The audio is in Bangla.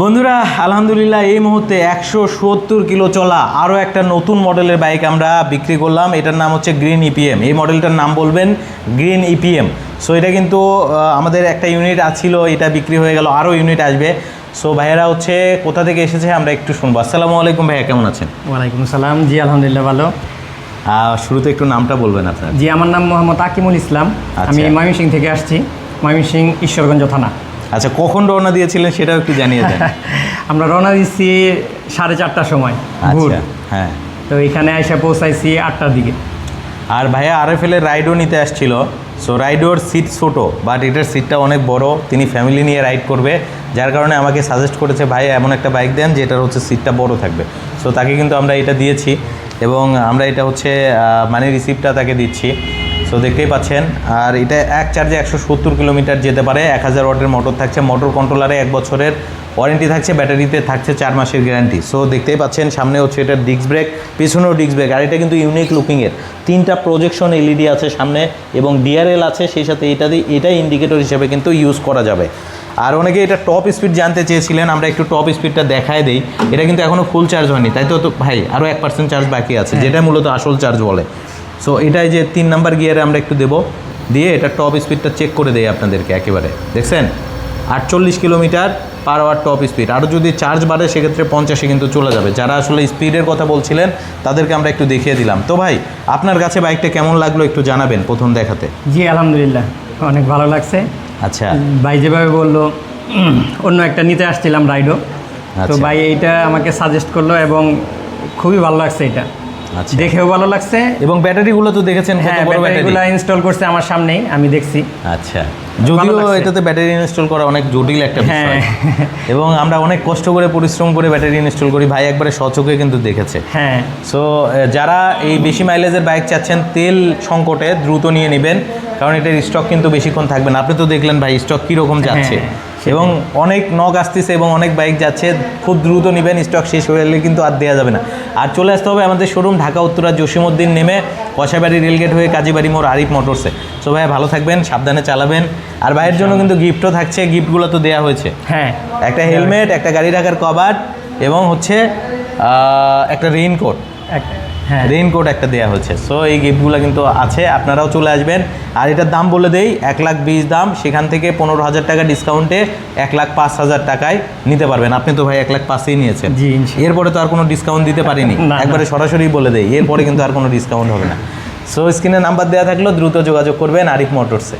বন্ধুরা আলহামদুলিল্লাহ এই মুহূর্তে 170 কিলো চলা আরও একটা নতুন মডেলের বাইক আমরা বিক্রি করলাম। এটার নাম হচ্ছে গ্রিন ইপিএম। এই মডেলটার নাম বলবেন গ্রিন ইপিএম। সো এটা কিন্তু আমাদের একটা ইউনিট আছিল, এটা বিক্রি হয়ে গেল, আরও ইউনিট আসবে। সো ভাইয়েরা হচ্ছে কোথা থেকে এসেছে আমরা একটু শুনবো। আসসালামু আলাইকুম ভাইয়া, কেমন আছেন? ওয়ালাইকুম আসসালাম। জি আলহামদুলিল্লাহ ভালো। শুরুতে একটু নামটা বলবেন আপনার। জি আমার নাম মোহাম্মদ আকিমুল ইসলাম। আমি ময়মনসিংহ থেকে আসছি, ময়মনসিংহ ঈশ্বরগঞ্জ থানা। আচ্ছা, কখন রওনা দিয়েছিলেন সেটাও একটু জানিয়ে দেন। আমরা রওনা দিচ্ছি 4:30টার সময়। আচ্ছা, হ্যাঁ। তো এখানে এসে পৌঁছাইছি 8টার দিকে। আর ভাইয়া RFL এর রাইডও নিতে আসছিল। সো রাইডোর সিট ছোটো, বাট এটার সিটটা অনেক বড়, তিনি ফ্যামিলি নিয়ে রাইড করবে, যার কারণে আমাকে সাজেস্ট করেছে ভাই এমন একটা বাইক দেন যেটার হচ্ছে সিটটা বড় থাকবে। সো তাকে কিন্তু আমরা এটা দিয়েছি এবং আমরা এটা হচ্ছে মানে রিসিপ্টটা তাকে দিচ্ছি। সো দেখতেই পাচ্ছেন। আর এটা এক চার্জে 170 কিলোমিটার যেতে পারে। 1000 ওয়াটের মোটর থাকছে, মোটর কন্ট্রোলারে 1 বছরের ওয়ারেন্টি থাকছে, ব্যাটারিতে থাকছে 4 মাসের গ্যারান্টি। সো দেখতেই পাচ্ছেন সামনে হচ্ছে এটার ডিস্ক ব্রেক, পিছনেও ডিস্ক ব্রেক। আর এটা কিন্তু ইউনিক লুকিংয়ের, 3টা প্রজেকশন LED আছে সামনে এবং DRL আছে, সেই সাথে এটাই ইন্ডিকেটর হিসেবে কিন্তু ইউজ করা যাবে। আর অনেকে এটা টপ স্পিড জানতে চেয়েছিলেন, আমরা একটু টপ স্পিডটা দেখায় দিই। এটা কিন্তু এখনও ফুল চার্জ হয়নি, তাই তো ভাই আরও 1% চার্জ বাকি আছে, যেটা মূলত আসল চার্জ বলে। সো এটাই যে 3 নাম্বার গিয়ারে আমরা একটু দেবো, দিয়ে এটা টপ স্পিডটা চেক করে দেই আপনাদেরকে। একেবারে দেখছেন 48 kilometre per hour top speed. আরও যদি চার্জ বাড়ে সেক্ষেত্রে 50-এ কিন্তু চলে যাবে। যারা আসলে স্পিডের কথা বলছিলেন তাদেরকে আমরা একটু দেখিয়ে দিলাম। তো ভাই আপনার কাছে বাইকটা কেমন লাগলো একটু জানাবেন প্রথম দেখাতে। জি আলহামদুলিল্লাহ অনেক ভালো লাগছে। আচ্ছা, ভাই যেভাবে বললো অন্য একটা নিতে আসছিলাম রাইডও, তো ভাই এইটা আমাকে সাজেস্ট করলো এবং খুবই ভালো লাগছে। এটা দেখেও ভালো লাগছে এবং ব্যাটারিগুলো তো দেখেছেন কত বড় ব্যাটারিগুলো ইনস্টল করছে আমার সামনেই, আমি দেখছি। আচ্ছা, যদিও এটাতে ব্যাটারি ইনস্টল করা অনেক জটিল একটা বিষয় এবং আমরা অনেক কষ্ট করে পরিশ্রম করে ব্যাটারি ইনস্টল করি, ভাই একবারে সচোখে কিন্তু দেখেছে। হ্যাঁ। সো যারা এই বেশি মাইলেজের বাইক চাচ্ছেন তেল সংকটে দ্রুত নিয়ে নেবেন, কারণ এটার স্টক কিন্তু বেশিক্ষণ থাকবে না। আপনি তো দেখলেন ভাই স্টক কীরকম যাচ্ছে এবং অনেক নক আসতেছে এবং অনেক বাইক যাচ্ছে। খুব দ্রুত নেবেন, স্টক শেষ হয়ে গেলে কিন্তু আর দেওয়া যাবে না। আর চলে আসতে হবে আমাদের শোরুম ঢাকা উত্তরা জসিমউদ্দিন নেমে কষাবাড়ি রেলগেট হয়ে কাজীবাড়ি মোড় আরিফ মোটরসে। সো ভাই ভালো থাকবেন, সাবধানে চালাবেন। আর ভাইয়ের জন্য কিন্তু গিফটও থাকছে, গিফটগুলো তো দেওয়া হয়েছে। হ্যাঁ, একটা হেলমেট, একটা গাড়ি রাখার কভার এবং হচ্ছে একটা রেইনকোট, রেইনকোট একটা দেওয়া হয়েছে। সো এই গিফটগুলো কিন্তু আছে, আপনারাও চলে আসবেন। আর এটার দাম বলে দেই 1,20,000 দাম, সেখান থেকে 15,000 টাকা ডিসকাউন্টে 1,05,000 টাকায় নিতে পারবেন। আপনি তো ভাই 1,05,000 নিয়েছেন, এরপরে তো আর কোনো ডিসকাউন্ট দিতে পারিনি, একবারে সরাসরি বলে দেই, এরপরে কিন্তু আর কোনো ডিসকাউন্ট হবে না। সো স্ক্রিনে নাম্বার দেওয়া থাকলো, দ্রুত যোগাযোগ করবেন আরিফ মোটরসে।